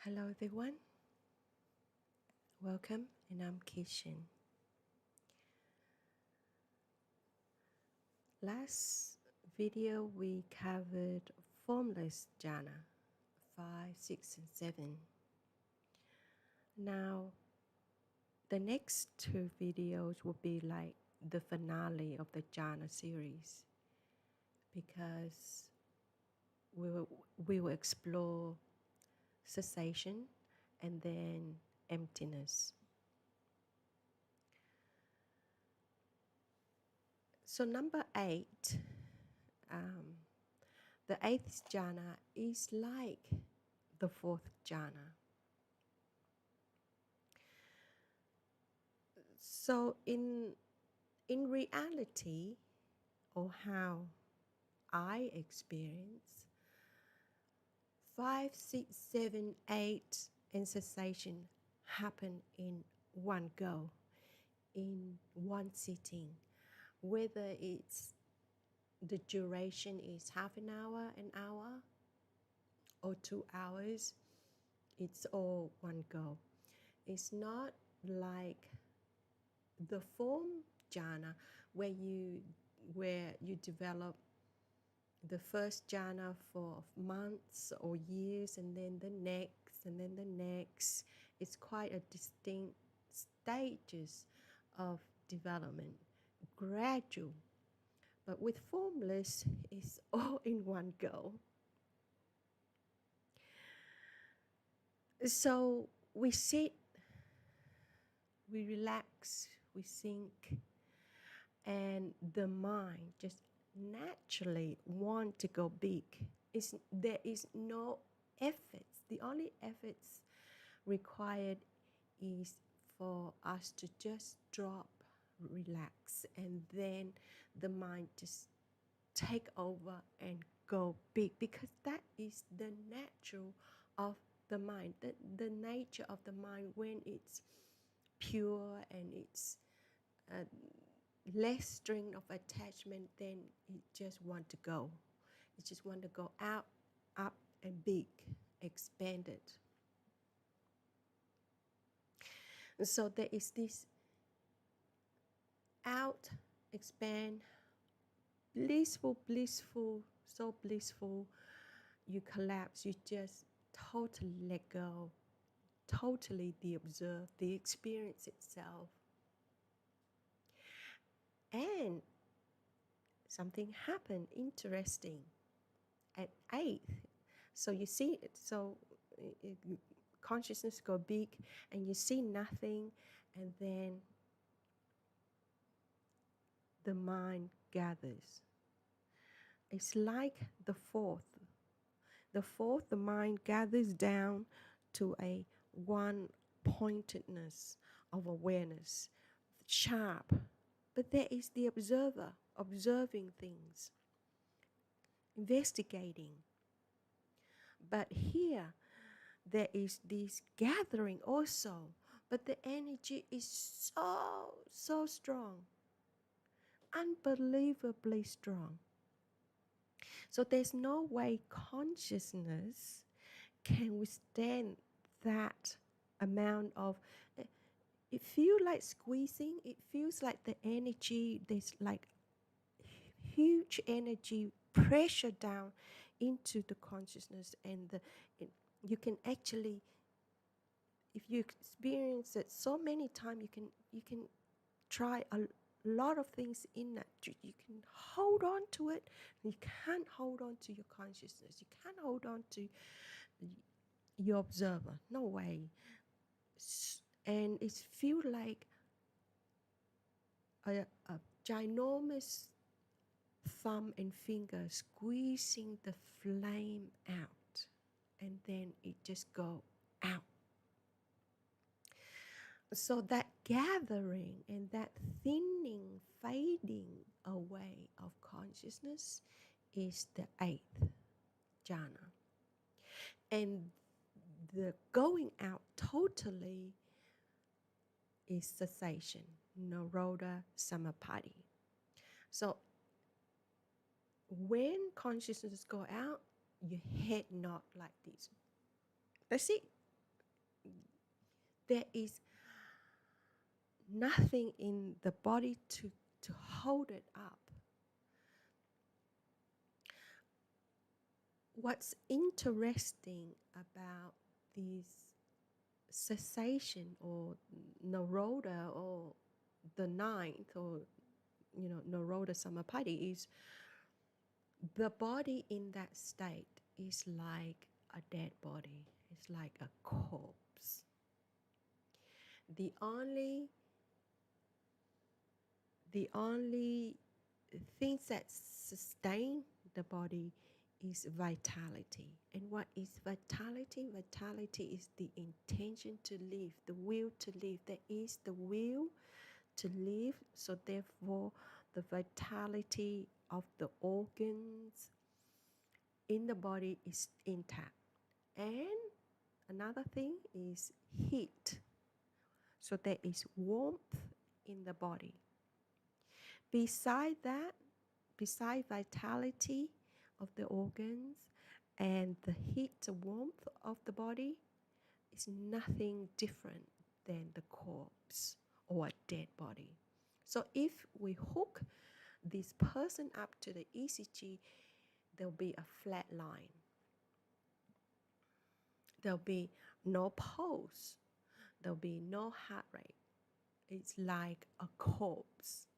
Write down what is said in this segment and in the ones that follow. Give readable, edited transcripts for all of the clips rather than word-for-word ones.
Hello everyone, welcome, and I'm Keshin. Last video we covered formless jhana 5, 6 and 7. Now the next two videos will be like the finale of the jhana series, because we will explore cessation and then emptiness. So number 8, the 8th jhana is like the 4th jhana. So in reality, or how I experience, 5, 6, 7, 8 and cessation happen in one go, in one sitting. Whether it's the duration is half an hour, or 2 hours, it's all one go. It's not like the form jhana where you develop the first jhana for months or years, and then the next, and then the next. It's quite a distinct stages of development, gradual. But with formless, it's all in one go. So we sit, we relax, we sink, and the mind just naturally want to go big. There is no efforts. The only efforts required is for us to just drop, relax, and then the mind just take over and go big, because that is the natural of the mind, the nature of the mind when it's pure and it's less string of attachment. Then it just want to go. It just want to go out, up, and big, expanded. And so there is this out, expand, blissful, so blissful. You collapse, you just totally let go, totally the observe, the experience itself. And something happened interesting at 8th. So you see it, so consciousness go big and you see nothing, and then the mind gathers. It's like the 4th. The 4th, the mind gathers down to a one pointedness of awareness, sharp. But there is the observer, observing things, investigating. But here, there is this gathering also, but the energy is so strong, unbelievably strong. So there's no way consciousness can withstand that amount of, it feels like squeezing, it feels like the energy, there's like huge energy pressure down into the consciousness, and you can actually, if you experience it so many times, you can try a lot of things in that. You can hold on to it. You can't hold on to your consciousness. You can't hold on to your observer. No way. And it feels like a ginormous thumb and finger squeezing the flame out, and then it just go out. So that gathering and that thinning, fading away of consciousness is the 8th jhana. And the going out totally is cessation, Nirodha Samapatti. So when consciousness go out, your head not like this. That's it. there is nothing in the body to hold it up. What's interesting about this cessation or Nirodha or the ninth or Nirodha Samapatti is the body in that state is like a dead body. It's like a corpse. The only things that sustain the body is vitality. And what is vitality? Vitality is the intention to live, the will to live. There is the will to live, so therefore the vitality of the organs in the body is intact. And another thing is heat. So there is warmth in the body. Beside that, beside vitality of the organs and the heat, the warmth of the body, is nothing different than the corpse or a dead body. So if we hook this person up to the ECG, there'll be a flat line. There'll be no pulse. There'll be no heart rate. It's like a corpse.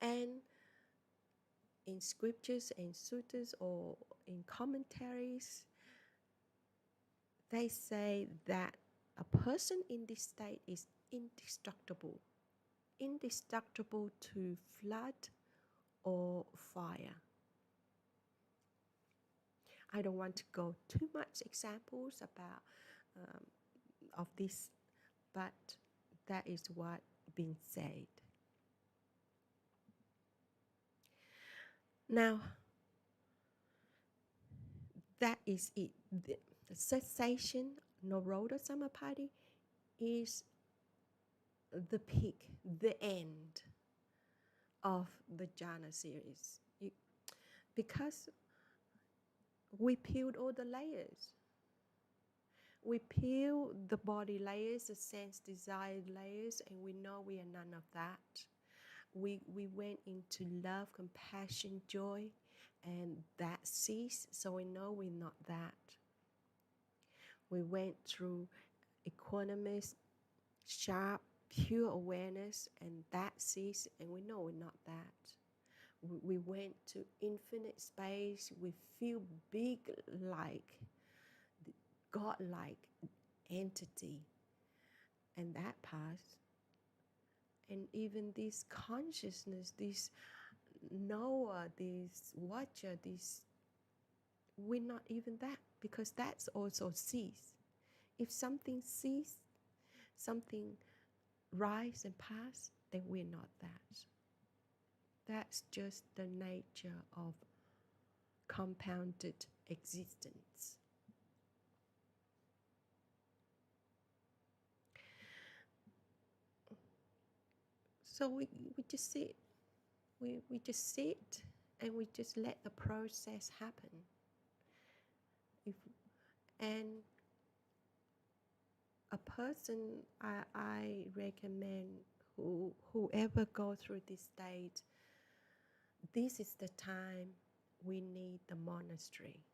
And in scriptures and suttas or in commentaries, they say that a person in this state is indestructible. Indestructible to flood or fire. I don't want to go too much examples about of this, but that is what being said. Now, that is it. The cessation, Nirodha Samapatti, is the peak, the end of the jhana series. Because we peeled all the layers. We peel the body layers, the sense desired layers, and we know we are none of that. We went into love, compassion, joy, and that ceased, so we know we're not that. We went through equanimous, sharp, pure awareness, and that ceased, and we know we're not that. We went to infinite space. We feel big, like God-like entity, and that passed. And even this consciousness, this knower, this watcher, this, we're not even that, because that's also cease. If something cease, something rise and pass, then we're not that. That's just the nature of compounded existence. So we just sit. We just sit and we just let the process happen. And a person I recommend whoever go through this state, this is the time we need the monastery.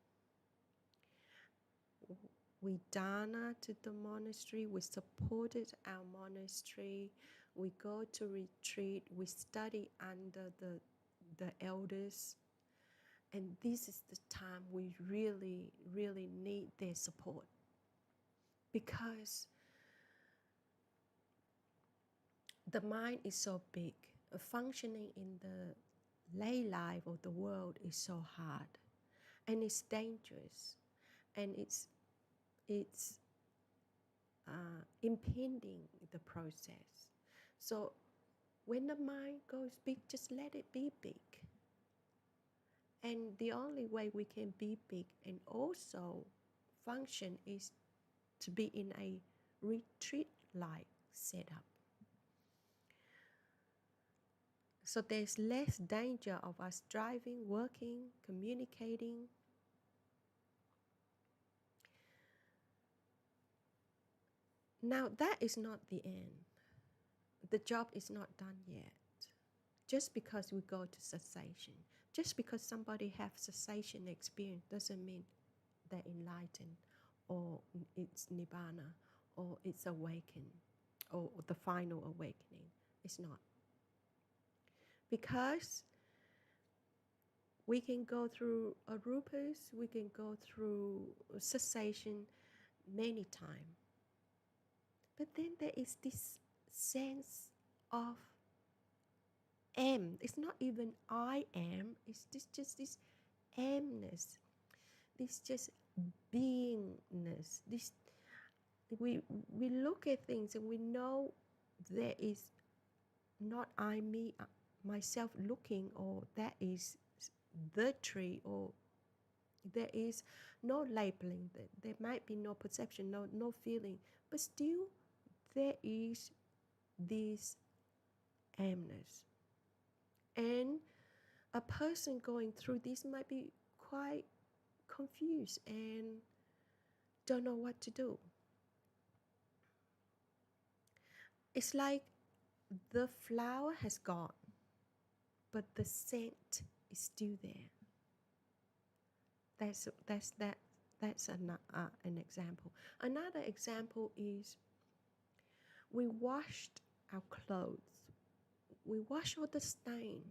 We dana to the monastery, we supported our monastery, we go to retreat, we study under the elders, and this is the time we really, really need their support. Because the mind is so big, functioning in the lay life of the world is so hard, and it's dangerous, and it's impeding the process. So when the mind goes big, just let it be big. And the only way we can be big and also function is to be in a retreat-like setup. So there's less danger of us driving, working, communicating. Now, that is not the end. The job is not done yet. Just because we go to cessation, just because somebody has cessation experience doesn't mean they're enlightened or it's nibana or it's awakened or the final awakening. It's not. Because we can go through arupas, we can go through cessation many times. But then there is this sense of it's not even I am, it's just this amness, this just beingness. This we look at things and we know there is not I, me, myself looking, or that is the tree, or there is no labeling, there might be no perception, no feeling, but still there is this amness. And a person going through this might be quite confused and don't know what to do. It's like the flower has gone, but the scent is still there. That's an example. Another example is we washed our clothes. We wash all the stain.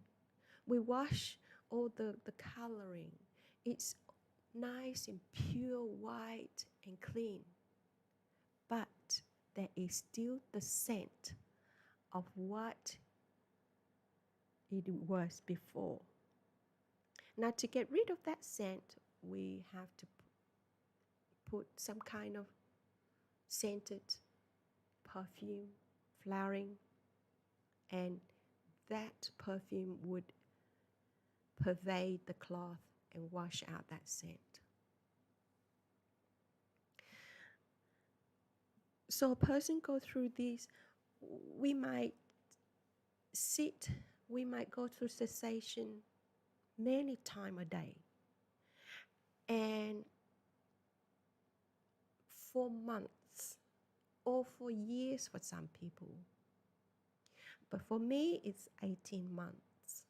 We wash all the coloring. It's nice and pure white and clean. But there is still the scent of what it was before. Now, to get rid of that scent, we have to put some kind of scented perfume, flowering, and that perfume would pervade the cloth and wash out that scent. So a person go through this, we might go through cessation many times a day. And for months or for years for some people. But for me, it's 18 months.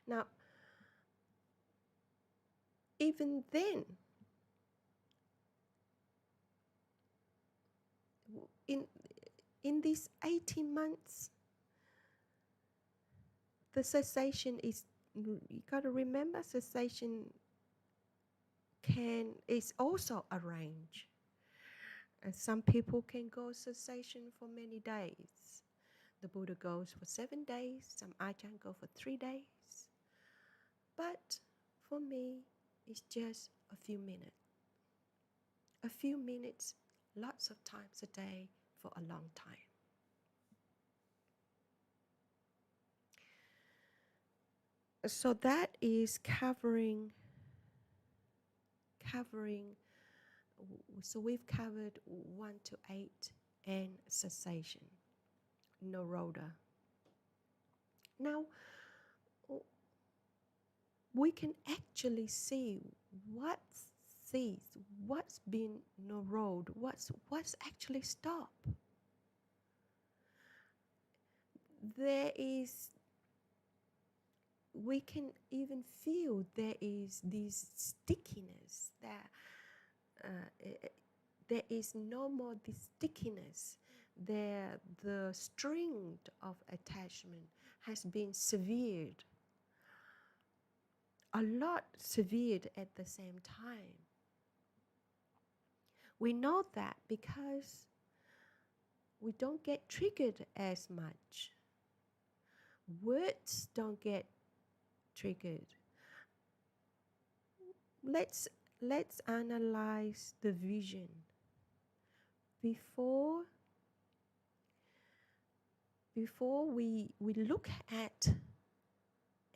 Now, even then, in these 18 months, the cessation is, you got to remember, cessation is also arranged. And some people can go cessation for many days. The Buddha goes for 7 days, some Ajahn go for 3 days. But for me, it's just a few minutes. A few minutes, lots of times a day for a long time. So that is covering. So we've covered 1 to 8 and cessation, Nirodha. Now, we can actually see what's been Nirodha, what's actually stopped. We can even feel there is this stickiness, there is no more this stickiness. The string of attachment has been severed, a lot severed at the same time. We know that because we don't get triggered as much. Words don't get triggered. Let's analyze the vision. Before we look at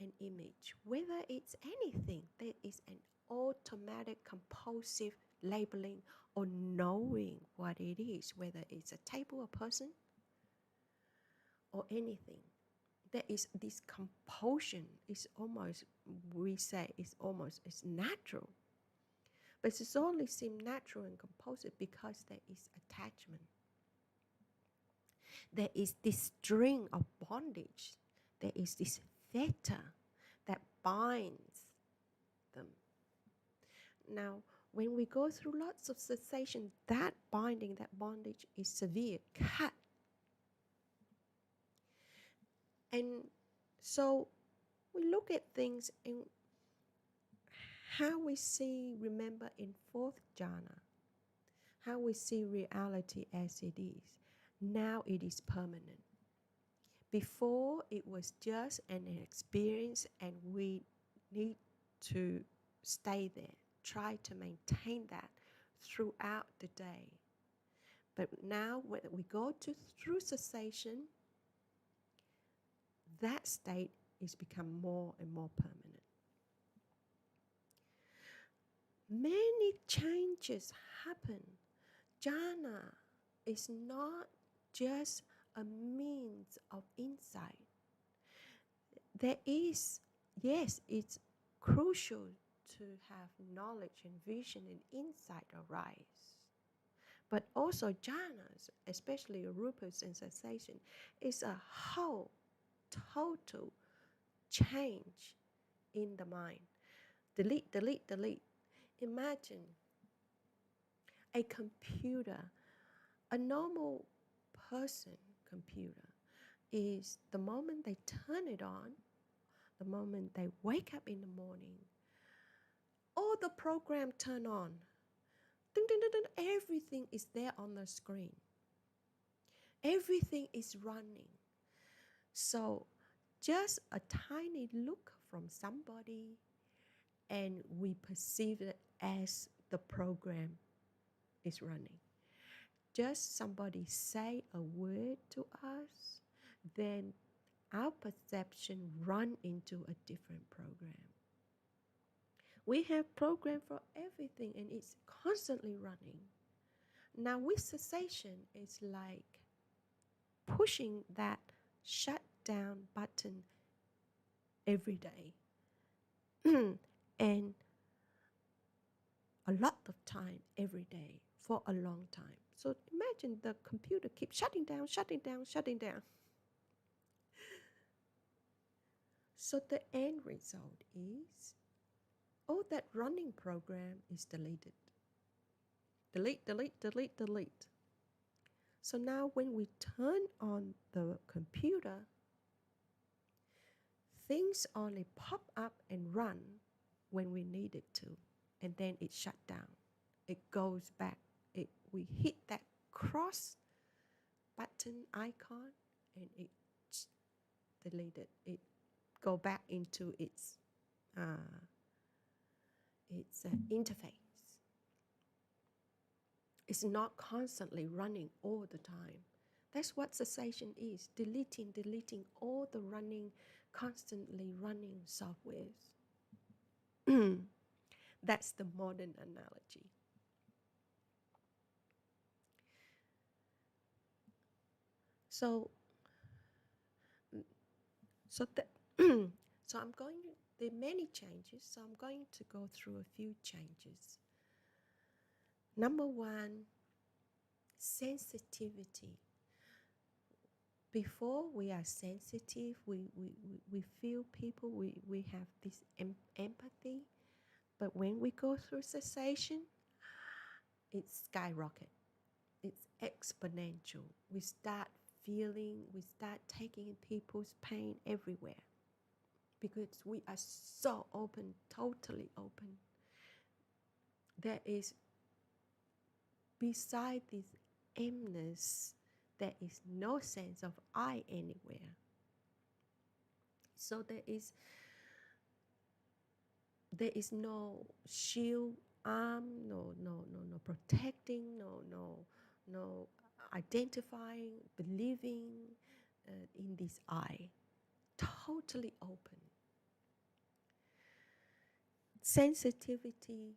an image, whether it's anything, there is an automatic compulsive labeling or knowing what it is, whether it's a table, a person, or anything. There is this compulsion. It's almost, we say, it's natural. But it's only seem natural and composite because there is attachment. There is this string of bondage. There is this theta that binds them. Now, when we go through lots of cessation, that binding, that bondage is severe, cut. And so we look at things and how we see, remember, in fourth jhana, how we see reality as it is. Now it is permanent. Before, it was just an experience, and we need to stay there, try to maintain that throughout the day. But now, when we go through cessation, that state is become more and more permanent. Many changes happen. Jhana is not just a means of insight. There is, yes, it's crucial to have knowledge and vision and insight arise. But also jhanas, especially rupas and cessation, is a whole, total change in the mind. Delete, delete, delete. Imagine a computer, a normal person computer is the moment they turn it on, the moment they wake up in the morning, all the program turn on. Ding, ding, ding, ding, everything is there on the screen. Everything is running. So just a tiny look from somebody and we perceive it as the program is running. Just somebody say a word to us, then our perception run into a different program. We have program for everything and it's constantly running. Now with cessation, it's like pushing that shut down button every day. And a lot of time every day for a long time. So imagine the computer keeps shutting down, shutting down, shutting down. So the end result is all that running program is deleted. Delete, delete, delete, delete. So now when we turn on the computer, things only pop up and run when we need it to, and then it shut down. It goes back. We hit that cross button icon and it deleted. It go back into its interface. It's not constantly running all the time. That's what cessation is, deleting all the running, constantly running softwares. That's the modern analogy. So I'm going, there are many changes, so I'm going to go through a few changes. Number one, sensitivity. Before we are sensitive, we feel people, we have this empathy. But when we go through cessation, it's skyrocket. It's exponential. We start feeling, we start taking people's pain everywhere. Because we are so open, totally open. There is, beside this emptiness, there is no sense of I anywhere. So there is no shield arm, no protecting, no identifying, believing in this I. Totally open. Sensitivity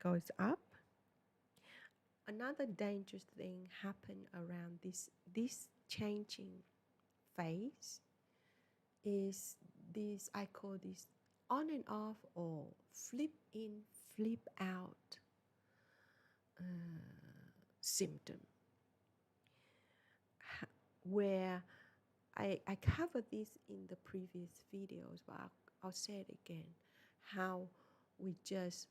goes up. Another dangerous thing happened around this changing phase is this, I call this on and off or flip in, flip out symptom, where I covered this in the previous videos, but I'll say it again, how we just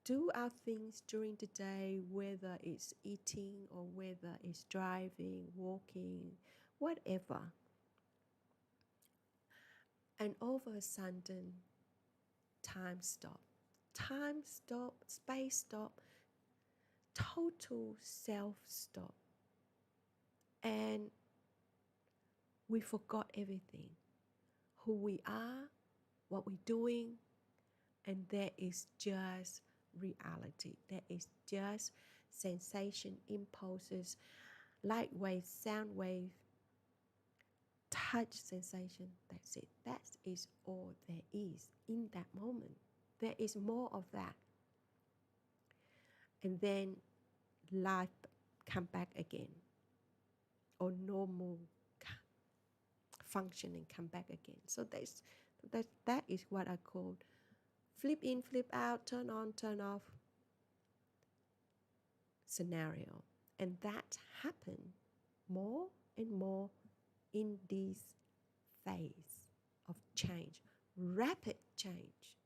do our things during the day, whether it's eating or whether it's driving, walking, whatever. And all of a sudden, time stop, space stop, total self stop. And we forgot everything, who we are, what we're doing, and there is just reality. There is just sensation, impulses, light wave, sound wave, touch sensation. That's it. That is all there is in that moment. There is more of that. And then life come back again, or normal functioning come back again. So that is what I call flip in, flip out, turn on, turn off scenario. And that happen more and more in this phase of change, rapid change,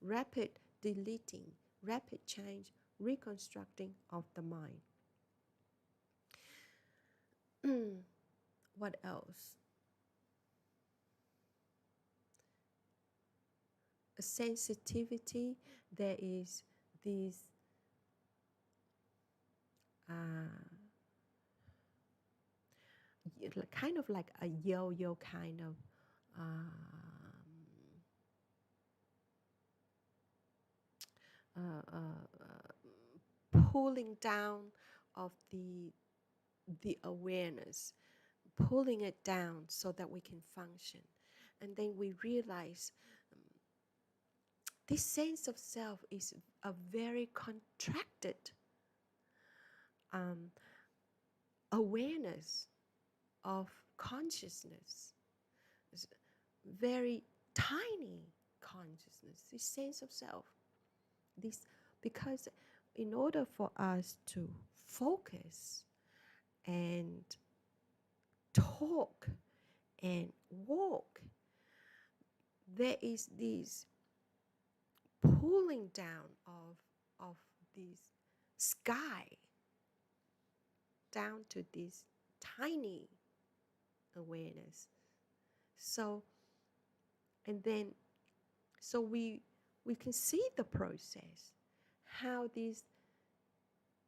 rapid deleting, rapid change, reconstructing of the mind. What else? A sensitivity, there is this kind of like a yo-yo kind of pulling down of the awareness, pulling it down so that we can function. And then we realize this sense of self is a very contracted awareness of consciousness. It's very tiny consciousness, this sense of self. Because in order for us to focus and talk and walk, there is this pulling down of this sky down to this tiny awareness. So we can see the process, how this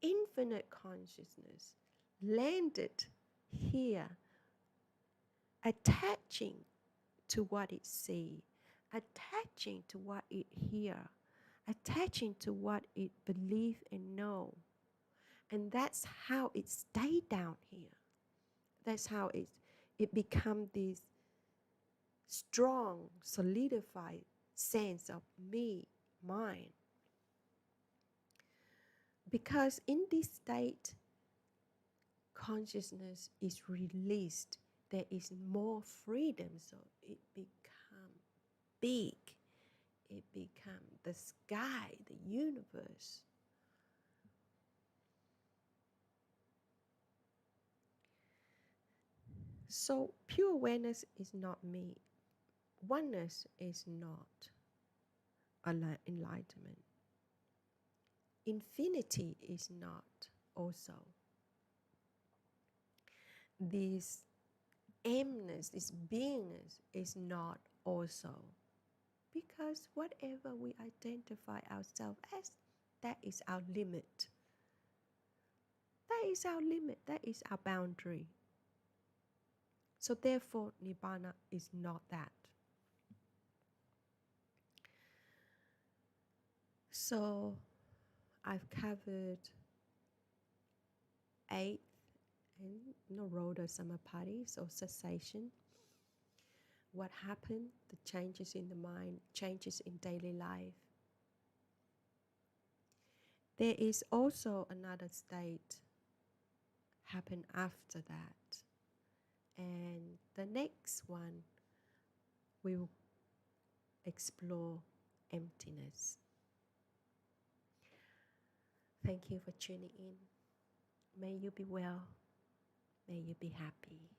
infinite consciousness landed here, attaching to what it sees, attaching to what it hears, attaching to what it believes and know. And that's how it stayed down here. That's how it become this strong, solidified sense of me, mine. Because in this state, consciousness is released. There is more freedom, so it becomes big. It becomes the sky, the universe. So pure awareness is not me. Oneness is not enlightenment. Infinity is not also. This aimness, this beingness is not also. Because whatever we identify ourselves as, that is our limit. That is our limit. That is our boundary. So therefore, nibana is not that. So I've covered 8th and Nirodha Samapatti, so cessation. What happened, the changes in the mind, changes in daily life. There is also another state happen after that. And the next one will explore emptiness. Thank you for tuning in. May you be well. May you be happy.